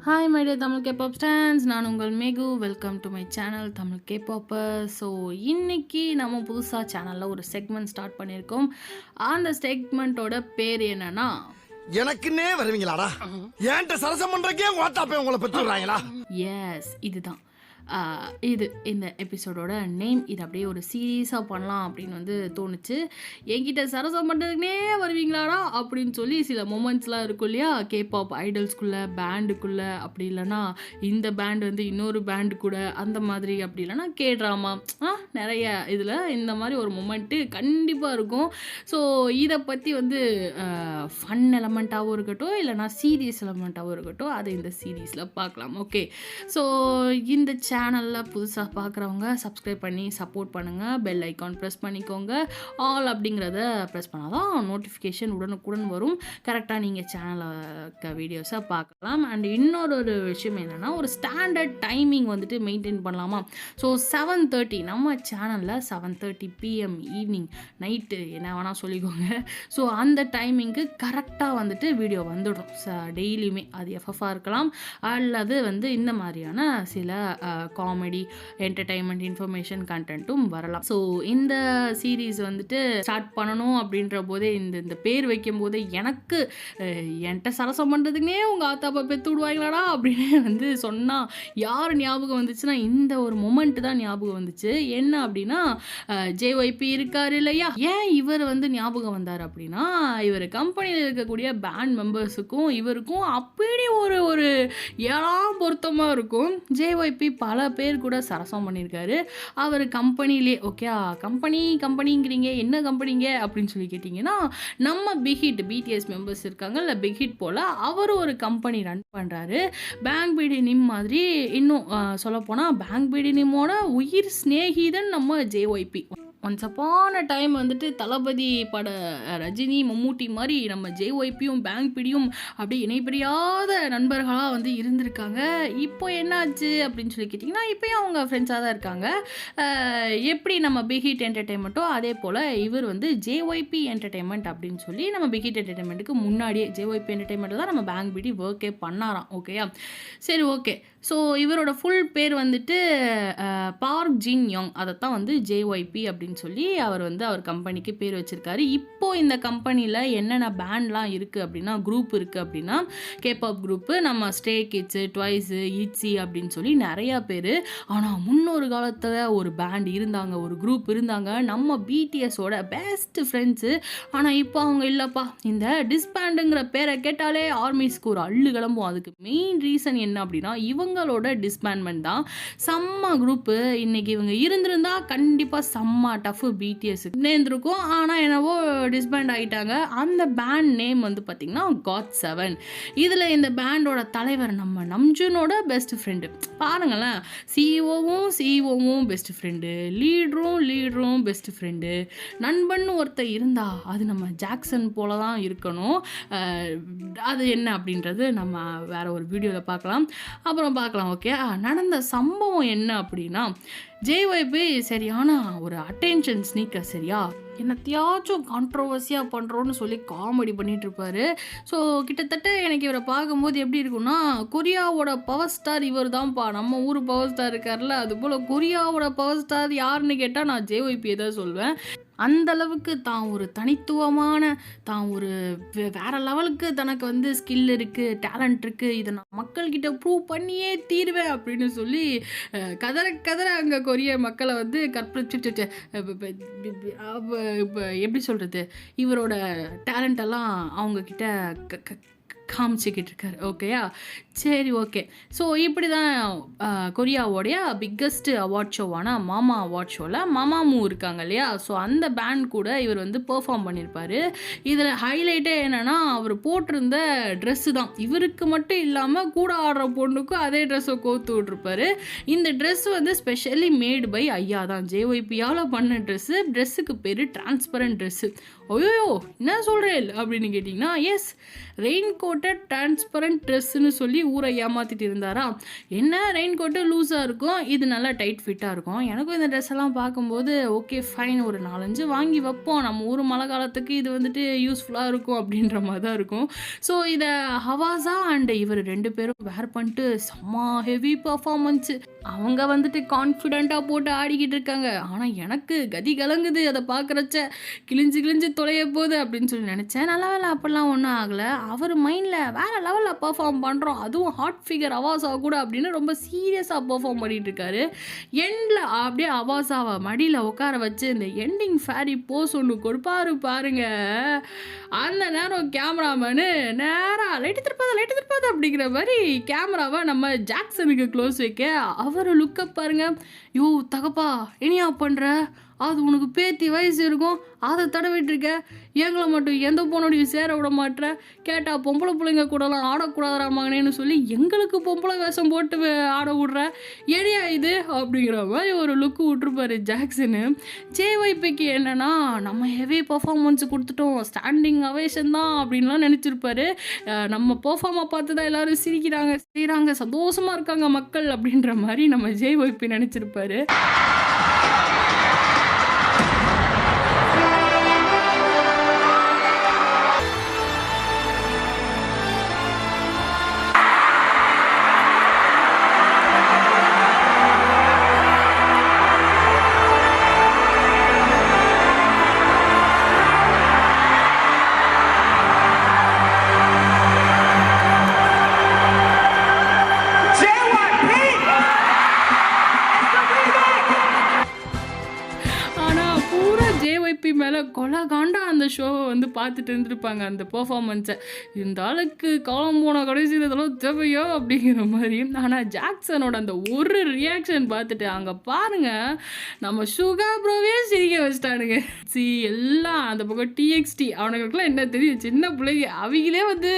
Hi my dear Tamil K-pop stans, நான் உங்கள் Megu. Welcome to my channel Tamil K-popper. So இன்னைக்கு நம்ம புதுசாக சேனலில் ஒரு செக்மெண்ட் ஸ்டார்ட் பண்ணியிருக்கோம். அந்த செக்மெண்ட்டோட பேர் என்னன்னா, எனக்குன்னே வருவீங்களாடா? ஏன்ட்ட சரசம் பண்றக்கே ஓட்டாப்பே உங்களை பெற்று விடுறாங்களா? எஸ், இதுதான். இது இந்த எபிசோடோட நேம். இது அப்படியே ஒரு சீரியஸாக பண்ணலாம் அப்படின்னு வந்து தோணுச்சு. என்கிட்ட சரசம் பண்ணுறதுக்குனே வருவீங்களாடா அப்படின்னு சொல்லி சில மொமெண்ட்ஸ்லாம் இருக்கும் இல்லையா, கேபாப் ஐடல்ஸ்குள்ளே பேண்டுக்குள்ளே, அப்படி இல்லைன்னா இந்த பேண்ட் வந்து இன்னொரு பேண்டு கூட, அந்த மாதிரி, அப்படி இல்லைன்னா கே ட்ராமா, நிறைய இதில் இந்த மாதிரி ஒரு மொமெண்ட்டு கண்டிப்பாக இருக்கும். ஸோ இதை பற்றி வந்து ஃபன் எலமெண்ட்டாகவும் இருக்கட்டும், இல்லைனா சீரியஸ் எலமெண்ட்டாகவும் இருக்கட்டும், அதை இந்த சீரீஸில் பார்க்கலாம். ஓகே, ஸோ இந்த சேனலில் புதுசாக பார்க்குறவங்க சப்ஸ்கிரைப் பண்ணி சப்போர்ட் பண்ணுங்கள். பெல் ஐக்கான் ப்ரெஸ் பண்ணிக்கோங்க. ஆல் அப்படிங்கிறத ப்ரெஸ் பண்ணால் தான் நோட்டிஃபிகேஷன் உடனுக்குடன் வரும். கரெக்டாக நீங்கள் சேனலில் வீடியோஸை பார்க்கலாம். அண்ட் இன்னொரு விஷயம் என்னென்னா, ஒரு ஸ்டாண்டர்ட் டைமிங் வந்துட்டு மெயின்டைன் பண்ணலாமா. ஸோ 7:30 நம்ம சேனலில் 7:30 PM ஈவினிங், நைட்டு என்ன வேணால் சொல்லிக்கோங்க. ஸோ அந்த டைமிங்க்கு கரெக்டாக வந்துட்டு வீடியோ வந்துடும் டெய்லியுமே. அது எஃப்எஃபாக இருக்கலாம், அல்லது வந்து இந்த மாதிரியான சில காமெடி, என்டர்டைன்மெண்ட், இன்ஃபர்மேஷன் கண்டென்ட்டும் வரலாம். ஸோ இந்த சீரீஸ் வந்துட்டு ஸ்டார்ட் பண்ணணும் அப்படின்ற போதே, இந்த பேர் வைக்கும் போதே எனக்கு என்கிட்ட சரசம் பண்ணுறதுக்குனே உங்கள் ஆத்தாப்பா பெற்று விடுவாங்களாடா அப்படின்னு வந்து சொன்னால் யார் ஞாபகம் வந்துச்சுன்னா, இந்த ஒரு மொமெண்ட் தான் ஞாபகம் வந்துச்சு. என்ன அப்படின்னா, JYP இருக்கார் இல்லையா, ஏன் இவர் வந்து ஞாபகம் வந்தார் அப்படின்னா, இவர் கம்பெனியில் இருக்கக்கூடிய பேண்ட் மெம்பர்ஸுக்கும் இவருக்கும் அப்படி ஒரு ஏழாம் பொருத்தமாக இருக்கும். JYP பல பேர் கூட சரசம் பண்ணியிருக்காரு அவர் கம்பெனிலே. ஓகே, கம்பெனிங்கிறீங்க, என்ன கம்பெனிங்க அப்படின்னு சொல்லி கேட்டிங்கன்னா, நம்ம பிஹிட் BTS மெம்பர்ஸ் இருக்காங்கல்ல, பிஹிட் போல் அவர் ஒரு கம்பெனி ரன் பண்ணுறாரு. பேங்க் பிடி நிம் மாதிரி. இன்னும் சொல்லப்போனால் பேங்க் பிடி நிம்மோட உயிர் ஸ்நேகிதன் நம்ம JYP. Once upon a time வந்துட்டு தளபதி பட ரஜினி, மம்மூட்டி மாதிரி நம்ம JYPயும் பேங்க் பிடியும் அப்படி இணைப்பிரியாத நண்பர்களாக வந்து இருந்திருக்காங்க. இப்போ என்னாச்சு அப்படின்னு சொல்லி கேட்டிங்கன்னா, இப்போயும் அவங்க ஃப்ரெண்ட்ஸாக தான் இருக்காங்க. எப்படி நம்ம பிஹிட் என்டர்டெயின்மெண்ட்டோ அதே போல் இவர் வந்து JYP என்டர்டெயின்மெண்ட் அப்படின்னு சொல்லி, நம்ம பிஹிட் என்டர்டெயின்மெண்ட்டுக்கு முன்னாடியே JYP என்டர்டெயின்மெண்ட்டில் தான் நம்ம பேங்க் பிடி ஒர்க்கே பண்ணாராம். ஓகேயா, சரி, ஓகே. ஸோ இவரோட ஃபுல் பேர் வந்துட்டு பார்க் ஜின் யோங். அதைத்தான் வந்து JYP அப்படின்னு சொல்லி அவர் வந்து அவர் கம்பெனிக்கு பேர் வச்சிருக்காரு. இப்போ இந்த கம்பெனியில் என்னென்ன பேண்ட்லாம் இருக்குது அப்படின்னா, குரூப் இருக்குது அப்படின்னா, கேபாப் குரூப்பு, நம்ம ஸ்ட்ரே கிட்ஸு, ட்வைஸு, இட்ஸி அப்படின்னு சொல்லி நிறையா பேர். ஆனால் முன்னொரு காலத்தில் ஒரு பேண்ட் இருந்தாங்க, ஒரு குரூப் இருந்தாங்க, நம்ம BTSோட பெஸ்ட் ஃப்ரெண்ட்ஸு. ஆனால் இப்போ அவங்க இல்லைப்பா. இந்த டிஸ்பேண்டுங்கிற பேரை கேட்டாலே ஆர்மிஸ்க்கு ஒரு அள்ளு கிளம்பும். அதுக்கு மெயின் ரீசன் என்ன அப்படின்னா, இவங்களோட டிஸ்பேண்ட்மெண்ட் தான். செம்ம குரூப்பு. இன்னைக்கு இவங்க இருந்திருந்தா கண்டிப்பாக செம்ம டஃப் BTSக்கு நேர்ந்திருக்கும். ஆனால் என்னவோ டிஸ்பேண்ட் ஆகிட்டாங்க. அந்த பேண்ட் நேம் வந்து பார்த்திங்கன்னா GOT7. இதில் இந்த பேண்டோட தலைவர் நம்ம நம்ஜூனோட பெஸ்ட் ஃப்ரெண்டு. பாருங்களேன், சிஇஓவும் பெஸ்ட் ஃப்ரெண்டு, லீடரும் பெஸ்ட் ஃப்ரெண்டு. நண்பன் ஒருத்தர் இருந்தா அது நம்ம ஜாக்சன் போல தான் இருக்கணும். அது என்ன அப்படின்றது நம்ம வேற ஒரு வீடியோவில் பார்க்கலாம், அப்புறம் பார்க்கலாம். ஓகே, நடந்த சம்பவம் என்ன அப்படின்னா, JYP சரியான ஒரு அட்டென்ஷன் ஸ்னீக்கர். சரியா, என்னத்தையாச்சும் கான்ட்ரோவர்சியாக பண்ணுறோன்னு சொல்லி காமெடி பண்ணிகிட்டு இருப்பார். ஸோ கிட்டத்தட்ட எனக்கு இவரை பார்க்கும்போது எப்படி இருக்குன்னா, கொரியாவோட பவர் ஸ்டார் இவர் தான்ப்பா. நம்ம ஊர் பவர் ஸ்டார் இருக்கார்ல, அதுபோல் கொரியாவோட பவர் ஸ்டார் யாருன்னு கேட்டால் நான் JYP தான் சொல்வேன். அந்த அளவுக்கு தான் ஒரு தனித்துவமான, தான் ஒரு வேற லெவலுக்கு தனக்கு வந்து ஸ்கில் இருக்குது, டேலண்ட் இருக்குது, இதை நான் மக்கள்கிட்ட ப்ரூவ் பண்ணியே தீருவேன் அப்படின்னு சொல்லி கதற அங்கே கொரிய மக்களை வந்து இப்போ எப்படி சொல்கிறது, இவரோட டேலண்டெல்லாம் அவங்கக்கிட்ட காமிச்சிக்கிட்டு இருக்காரு. ஓகேயா, சரி, ஓகே. ஸோ இப்படி தான் கொரியாவோடைய பிக்கஸ்ட் அவார்ட் ஷோவான மாமா அவார்ட் ஷோவில் மாமாமூ இருக்காங்க இல்லையா, ஸோ அந்த பேண்ட் கூட இவர் வந்து பெர்ஃபார்ம் பண்ணியிருப்பார். இதில் ஹைலைட்டே என்னென்னா, அவர் போட்டிருந்த ட்ரெஸ்ஸு தான். இவருக்கு மட்டும் இல்லாமல் கூட ஆடுற பொண்ணுக்கும் அதே ட்ரெஸ்ஸை கோத்து விட்ருப்பாரு. இந்த ட்ரெஸ் வந்து ஸ்பெஷலி மேடு பை ஐயா தான். JYPயால் பண்ண ட்ரெஸ்ஸுக்கு பேர் டிரான்ஸ்பரண்ட் ட்ரெஸ்ஸு. ஐயோ என்ன சொல்கிறேன் அப்படின்னு கேட்டிங்கன்னா, எஸ் ரெயின் கோட்டை டிரான்ஸ்பரண்ட் ட்ரெஸ்ஸுன்னு சொல்லி ஊரை ஏமாற்றிட்டு இருந்தாரா. என்ன ரெயின் கோட்டு லூஸாக இருக்கும், இது நல்லா டைட் ஃபிட்டாக இருக்கும். எனக்கும் இந்த ட்ரெஸ் எல்லாம் பார்க்கும்போது ஓகே ஃபைன், ஒரு 4-5 வாங்கி வைப்போம், நம்ம ஊர் மழை காலத்துக்கு இது வந்துட்டு யூஸ்ஃபுல்லாக இருக்கும் அப்படின்ற மாதிரி தான் இருக்கும். ஸோ இதை ஹவாஸா அண்ட் இவர் 2 பேரும் வேர் பண்ணிட்டு செம்ம ஹெவி பர்ஃபார்மன்ஸு. அவங்க வந்துட்டு கான்ஃபிடெண்ட்டாக போட்டு ஆடிக்கிட்டு இருக்காங்க. ஆனால் எனக்கு கதி கலங்குது அதை பார்க்குறச்ச. கிழிஞ்சு தொலைய போகுது அப்படின்னு சொல்லி நினச்சேன். நல்ல வேலை அப்படிலாம் ஒன்றும் ஆகலை. அவர் மைண்டில் வேறு லெவலில் பர்ஃபார்ம் பண்ணுறோம், அதுவும் ஹாட் ஃபிகர் அவாஸா கூட அப்படின்னு ரொம்ப சீரியஸாக பர்ஃபார்ம் பண்ணிட்டு இருக்காரு. எண்டில் அப்படியே அவாஸாவை மடியில் உட்கார வச்சு இந்த எண்டிங் ஃபேரி போஸ் ஒன்று கொடுப்பாரு பாருங்க. அந்த நேரம் கேமராமேனு நேராக லைட்டு திருப்பாது அப்படிங்கிற மாதிரி கேமராவை நம்ம ஜாக்சனுக்கு க்ளோஸ் வைக்க அவர் லுக்கப் பாருங்க. யோ தகப்பா இனியா பண்ணுற, அது உனக்கு பேத்தி வயசு இருக்கும், அதை தடவிட்டு இருக்க, எங்களை மட்டும் எந்த பொண்ணோடையும் சேர விட மாட்டேற, கேட்டால் பொம்பளை பிள்ளைங்க கூடலாம் ஆடக்கூடாதாமாங்கன்னு சொல்லி எங்களுக்கு பொம்பளை வேஷம் போட்டு ஆட விட்ற ஏடியா இது அப்படிங்கிற மாதிரி ஒரு லுக்கு விட்டுருப்பாரு ஜாக்சனு. ஜேஒய்பிக்கு என்னன்னா, நம்ம ஹெவி பர்ஃபார்மன்ஸ் கொடுத்துட்டோம், ஸ்டாண்டிங் அவேஷன் தான் அப்படின்லாம் நினச்சிருப்பாரு. நம்ம பர்ஃபார்மை பார்த்து தான் எல்லோரும் சிரிக்கிறாங்க, செய்கிறாங்க, சந்தோஷமாக இருக்காங்க மக்கள் அப்படின்ற மாதிரி நம்ம ஜேஒய்பி நினச்சிருப்பாரு. மேலே கொலை காண்டா அந்த ஷோவை வந்து பார்த்துட்டு இருந்துருப்பாங்க அந்த பெர்ஃபார்மன்ஸை. இந்த ஆளுக்கு காலம் போன கடைசியில் இதெல்லாம் தேவையோ அப்படிங்கிற மாதிரி. ஆனால் ஜாக்சனோட அந்த ஒரு ரியாக்ஷன் பார்த்துட்டு அங்கே பாருங்க, நம்ம சுகா ப்ரோவே சிரிக்க வச்சிட்டானுங்க. எல்லாம் அந்த பக்கம் டிஎக்ஸ்டி அவனுங்களுக்குலாம் என்ன தெரியும், சின்ன பிள்ளைங்க, அவங்களே வந்து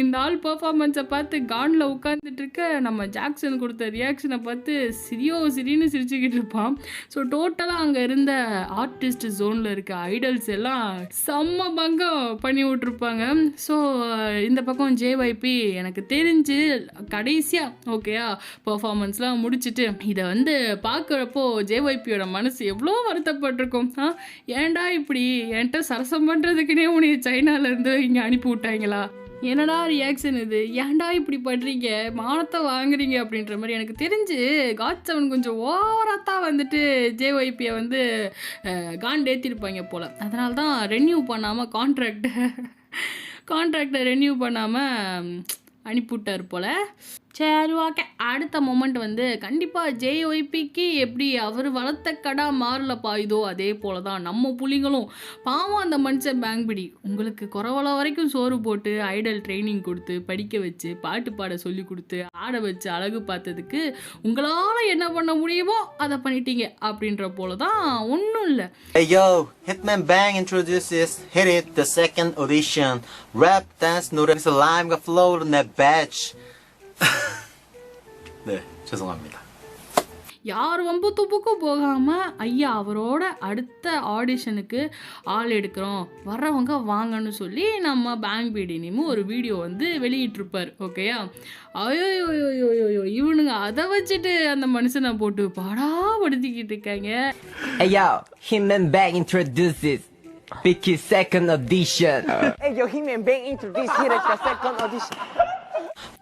இந்த ஆள் பெர்ஃபார்மன்ஸை பார்த்து காண்டில் உட்காந்துட்டு இருக்க நம்ம ஜாக்சன் கொடுத்த ரியாக்ஷனை பார்த்து சிரின்னு சிரிச்சுக்கிட்டு இருப்பான். ஸோ டோட்டலாக அங்கே இருந்த ஆர்டிஸ்ட் ஜோனில் இருக்க ஐடல்ஸ் எல்லாம் செம்ம பங்கம் பண்ணி விட்ருப்பாங்க. ஸோ இந்த பக்கம் ஜேஒய்பி எனக்கு தெரிஞ்சு கடைசியாக ஓகேயா பர்ஃபார்மன்ஸ்லாம் முடிச்சுட்டு இதை வந்து பார்க்குறப்போ ஜேஒய்பியோட மனசு எவ்வளோ வருத்தப்பட்டிருக்கும். ஏன்டா இப்படி என்கிட்ட சரசம் பண்ணுறதுக்குன்னே உனக்கு சைனாலேருந்து இங்கே அனுப்பி விட்டாங்களா, என்னடா ரியாக்ஷன் இது, ஏன்டா இப்படி பண்ணுறீங்க, மானத்தை வாங்குறீங்க அப்படின்ற மாதிரி. எனக்கு தெரிஞ்சு காட்7 கொஞ்சம் ஓவராக தான் வந்துட்டு ஜேஒய்பியை வந்து காண்டேற்றிருப்பாங்க போல். அதனால தான் ரெனியூ பண்ணாமல் கான்ட்ராக்டை ரெனியூ பண்ணாமல் அனுப்பிவிட்டார் போல். சரி ஓகே, அடுத்த மொமெண்ட் வந்து கண்டிப்பாக ஜேஒய்பிக்கு எப்படி அவர் வளர்த்த கடா மாறலப்பா இதோ அதே போல தான் நம்ம புள்ளிங்களும். பாவம் அந்த மனுஷன் பேங்க்பிடி உங்களுக்கு குறவள வரைக்கும் சோறு போட்டு ஐடல் ட்ரைனிங் கொடுத்து படிக்க வச்சு பாட்டு பாட சொல்லி கொடுத்து ஆட வச்சு அழகு பார்த்ததுக்கு உங்களால் என்ன பண்ண முடியுமோ அதை பண்ணிட்டீங்க அப்படின்ற போல தான். ஒன்றும் இல்லை. Hey yo, Hitman Bang introduces Hit It, the second audition. Rap, dance, 노래, live flow, net batch. 네, 죄송합니다. யார் வம்பு துப்புக்கும் போகாமல் ஐயா அவரோட அடுத்த ஆடிஷனுக்கு ஆள் எடுக்கிறோம், வர்றவங்க வாங்கன்னு சொல்லி நம்ம பேங்க்பிடி நேமும் ஒரு வீடியோ வந்து வெளியிட்டிருப்பார். ஓகேயா, ஐயோ இவனுங்க அதை வச்சுட்டு அந்த மனுஷனை போட்டு பாடாப்படுத்திக்கிட்டு இருக்காங்க. Hey yo, Hitman Bang introduces Vicky's second audition. Hey yo, Hitman Bang introduces Hit It, the second audition.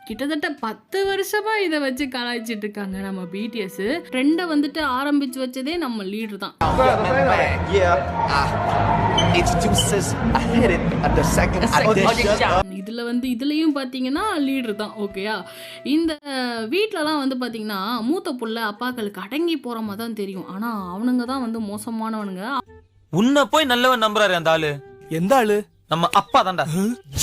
கிட்டத்தட்ட 10 வருஷமா இதை வச்சு கலாய்ச்சிட்டு இருக்காங்க நம்ம பிடிஎஸ். ட்ரெண்டை வந்துட்டு ஆரம்பிச்சு வச்சதே நம்ம லீடர் தான். இதுல வந்து இதுலயும் பாத்தீங்கன்னா லீடர் தான். ஓகேயா, இந்த வீட்லலாம் வந்து பாத்தீங்கன்னா மூத்த புள்ள அப்பாக்களுக்கு அடங்கி போற மாதிரி தான் தெரியும். ஆனா அவனுங்க தான் வந்து மோசமானவனுங்க. உன்னை போய் நல்லவன் நம்புறாரு அந்த ஆளு. எந்த ஆளு? நம்ம அப்பா தான்டா.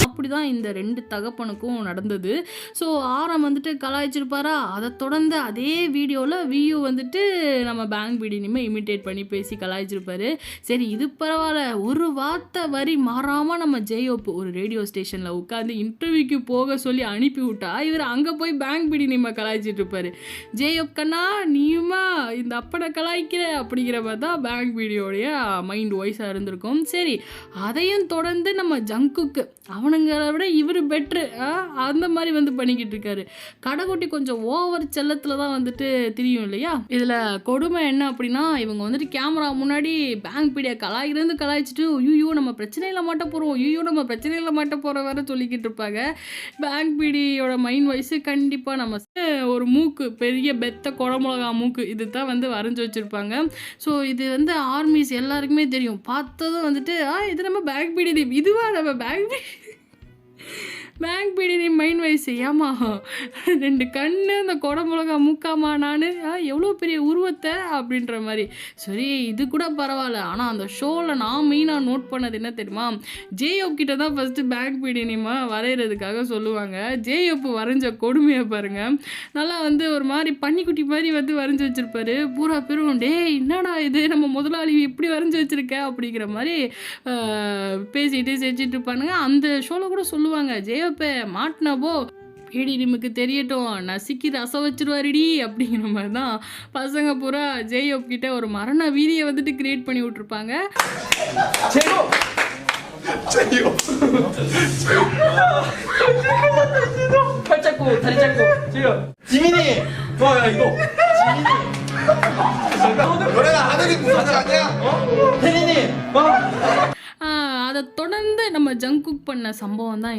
அப்படி அப்படி தான் இந்த 2 தகப்பனுக்கும் நடந்தது. ஸோ ஆரம் வந்துட்டு கலாய்ச்சிருப்பாரா, அதை தொடர்ந்து அதே வீடியோவில் வியூ வந்துட்டு நம்ம பேங்க் பிடி இனிமேல் இமிட்டேட் பண்ணி பேசி கலாய்ச்சிருப்பாரு. சரி இது பரவாயில்ல, ஒரு வார்த்தை வரி மாறாமல் நம்ம ஜேயோப் ஒரு ரேடியோ ஸ்டேஷனில் உட்காந்து இன்டர்வியூக்கு போக சொல்லி அனுப்பி விட்டா இவர் அங்கே போய் பேங்க் பிடி நம்ம கலாய்ச்சிட்டு இருப்பாரு. ஜேயோப் கண்ணா நீயுமா இந்த அப்பனை கலாய்க்கிற அப்படிங்கிற மாதிரி தான் பேங்க் பிடியோடைய மைண்ட் வாய்ஸாக இருந்திருக்கும். சரி அதையும் தொடர்ந்து நம்ம ஜங்குக்கு அவனுங்களை விட இவர் பெட்ரு அந்த மாதிரி வந்து பண்ணிக்கிட்டு இருக்காரு. கடைக்குட்டி கொஞ்சம் ஓவர் செல்லத்தில் தான் வந்துட்டு தெரியும் இல்லையா. இதில் கொடுமை என்ன அப்படின்னா, இவங்க வந்துட்டு கேமரா முன்னாடி பேங்க் பீடியை கலாய்ச்சிட்டு ஐயோ நம்ம பிரச்சனையில் மாட்ட போகிறோம், ஐயோ நம்ம பிரச்சனையில் மாட்ட போகிற வர சொல்லிக்கிட்டு இருப்பாங்க. பேங்க் பீடியோட மைண்ட் வாய்ஸு கண்டிப்பாக நம்ம ஒரு மூக்கு பெரிய பெத்த குடமிளகா மூக்கு இது தான் வந்து வரைஞ்சி வச்சுருப்பாங்க. ஸோ இது வந்து ஆர்மிஸ் எல்லாருக்குமே தெரியும். பார்த்ததும் வந்துட்டு இது நம்ம பேங்க் பீடி இதுவா நம்ம பேங்க் பிடி மைண்ட் வாய்ஸ் ஏமா 2 கண்ணு அந்த குடமிளகா மூக்காமா நான் எவ்வளோ பெரிய உருவத்தை அப்படின்ற மாதிரி. சரி இது கூட பரவாயில்ல. ஆனால் அந்த ஷோவில் நான் மெயினாக நோட் பண்ணது என்ன தெரியுமா, ஜேயோப் கிட்ட தான் ஃபஸ்ட்டு பேங்க் பிடி நேமா வரைகிறதுக்காக சொல்லுவாங்க. ஜேயோப் வரைஞ்ச கொடுமையை பாருங்கள். நல்லா வந்து ஒரு மாதிரி பன்னிக்குட்டி மாதிரி வந்து வரைஞ்சி வச்சுருப்பாரு. பூரா பேரும் டே என்னடா இது நம்ம முதலாளி இப்படி வரைஞ்சி வச்சுருக்க அப்படிங்கிற மாதிரி பேசிகிட்டு செஞ்சுட்டு இருப்பானுங்க. அந்த ஷோவில் கூட சொல்லுவாங்க ஜேயோப்பே மாட்டினப்போ பிடி நிமுக்கு தெரியட்டும் நசுக்கி ரசம் வச்சிருவாருடி அப்படிங்கிற மாதிரி தான் பசங்க பூரா ஜேயோப் கிட்ட ஒரு மரண வீதியை வந்துட்டு கிரியேட் பண்ணி விட்டுருப்பாங்க. 팔 잡고 다리 잡고 지금 지민이! 야 이거! 지민이! 너네가 아들이 무사들 아니야? 혜린이! அதை தொடர்ந்து நம்ம ஜங்குக் பண்ண சம்பவம் தான்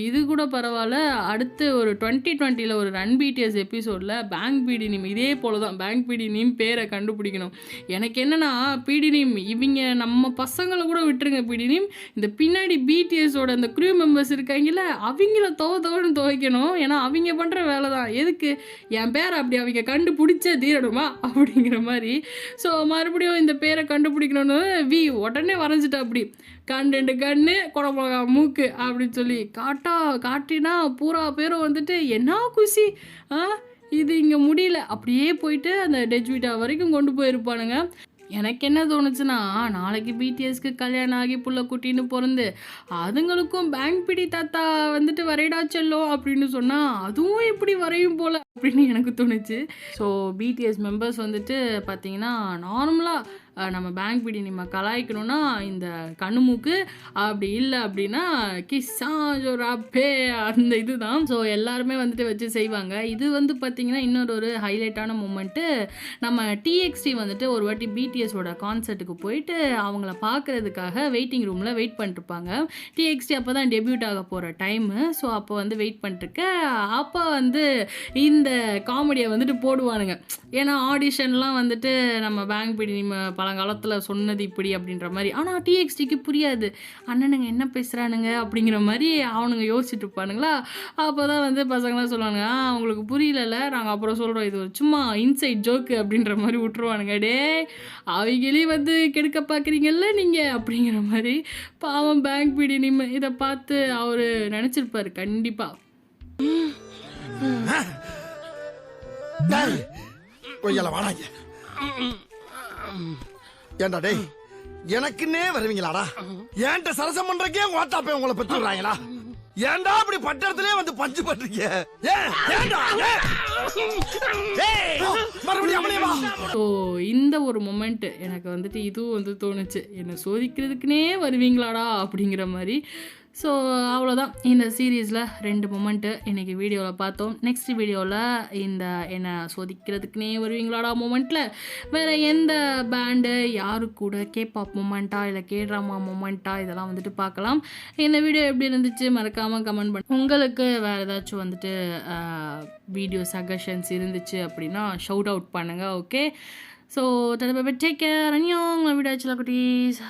இது கூட பரவாயில்ல. அடுத்து ஒரு 2020 ஒரு ரன் பிடிஎஸ் எபிசோடில் பேங்க் பிடி நேம் இதே போல தான் பேங்க் பிடி நேம் பேரை கண்டுபிடிக்கணும். எனக்கு என்னென்னா பிடி நேம் இவங்க நம்ம பசங்களை கூட விட்டுருங்க, பிடி நேம் இந்த பின்னாடி பிடிஎஸோட அந்த க்ரூ மெம்பர்ஸ் இருக்காங்கல்ல அவங்கள துவைன்னு துவைக்கணும். ஏன்னா அவங்க பண்ணுற வேலை தான். எதுக்கு என் பேரை அப்படி அவங்க கண்டுபிடிச்சே தீரணுமா அப்படிங்கிற மாதிரி. ஸோ மறுபடியும் இந்த பேரை கண்டுபிடிக்கணும்னு உடனே வரைஞ்சிட்டா அப்படி கண்டு கண்ணு குடமிளகா மூக்கு அப்படின்னு சொல்லி காட்டினா பூரா பேரும் வந்துட்டு என்ன குஷி இது இங்கே முடியல அப்படியே போயிட்டு அந்த டெஜ்விட்டா வரைக்கும் கொண்டு போயிருப்பானுங்க. எனக்கு என்ன தோணுச்சுன்னா, நாளைக்கு பிடிஎஸ்க்கு கல்யாணம் ஆகி புள்ள குட்டின்னு பிறந்து அதுங்களுக்கும் பேங்க் பிடி தாத்தா வந்துட்டு வரைடா செல்லும் அப்படின்னு சொன்னால் அதுவும் இப்படி வரையும் போல் அப்படின்னு எனக்கு தோணுச்சு. ஸோ பிடிஎஸ் மெம்பர்ஸ் வந்துட்டு பார்த்தீங்கன்னா நார்மலாக நம்ம பேங்க் பிடி நம்ம கலாய்க்கணும்னா இந்த கண்ணுமூக்கு, அப்படி இல்லை அப்படின்னா கிஸ்ஸாஜோராப்பே அந்த இது தான். ஸோ எல்லாருமே வந்துட்டு வச்சு செய்வாங்க. இது வந்து பார்த்திங்கன்னா இன்னொரு ஹைலைட்டான மூமெண்ட்டு, நம்ம டிஎக்ஸ்டி வந்துட்டு ஒரு வாட்டி பிடிஎஸோட கான்சர்ட்டுக்கு போயிட்டு அவங்கள பார்க்குறதுக்காக வெயிட்டிங் ரூமில் வெயிட் பண்ணிட்டுருப்பாங்க. டிஎக்ஸ்டி அப்போ தான் டெபியூட் ஆக போகிற டைமு. ஸோ அப்போ வந்து வெயிட் பண்ணிட்டுருக்க அப்போ வந்து இந்த காமெடியை வந்துட்டு போடுவானுங்க. ஏன்னா ஆடிஷன்லாம் வந்துட்டு நம்ம பேங்க் பிடி பழங்காலத்தில் சொன்னது இப்படி அப்படின்ற மாதிரி. ஆனால் டிஎக்ஸ்டிக்கு புரியாது, அண்ணனுங்க என்ன பேசுகிறானுங்க அப்படிங்கிற மாதிரி அவனுங்க யோசிச்சுட்டு இருப்பானுங்களா. அப்போ தான் வந்து பசங்களாம் சொல்லுவானுங்க அவங்களுக்கு புரியல, நாங்கள் அப்புறம் சொல்கிறோம், இது ஒரு சும்மா இன்சைட் ஜோக்கு அப்படின்ற மாதிரி விட்டுருவானுங்க. டே அவங்களே வந்து கெடுக்க பார்க்குறீங்கல்ல நீங்கள் அப்படிங்கிற மாதிரி. பாவம் பேங்க் பிடி இதை பார்த்து அவர் நினச்சிருப்பார் கண்டிப்பாக. கொய்யால வாடாங்க. ஏண்டா டேய் எனக்குன்னே வருவீங்களாடா? ஏன்ட்ட சரசம் பண்றக்கே உங்க வாத்தாப்பே உங்களை பெற்றுறாங்களா? ஏன்டா அப்படி பட்டத்திலே வந்து பஞ்சு பண்றீங்க? ஸோ இந்த ஒரு மொமெண்ட் எனக்கு வந்துட்டு இதுவும் வந்து தோணுச்சு, என்னை சோதிக்கிறதுக்குனே வருவீங்களாடா அப்படிங்கிற மாதிரி. ஸோ அவ்வளோதான், இந்த சீரீஸில் 2 மொமெண்ட்டு இன்றைக்கி வீடியோவில் பார்த்தோம். நெக்ஸ்ட் வீடியோவில் இந்த என்னை சோதிக்கிறதுக்குனே வருவீங்களாடா மொமெண்ட்டில் வேறு எந்த பேண்டு யாரு கூட கேபாப் மொமெண்ட்டா இல்லை கேட்ராமா மொமெண்ட்டா இதெல்லாம் வந்துட்டு பார்க்கலாம். இந்த வீடியோ எப்படி இருந்துச்சு மறக்காமல் கமெண்ட் பண்ணி, உங்களுக்கு வேறு ஏதாச்சும் வந்துட்டு வீடியோ சஜஷன்ஸ் இருந்துச்சு அப்படின்னா ஷவுட் அவுட் பண்ணுங்கள். Okay, so take care. அன்யோங் வீடியோ குட்டீஸ்.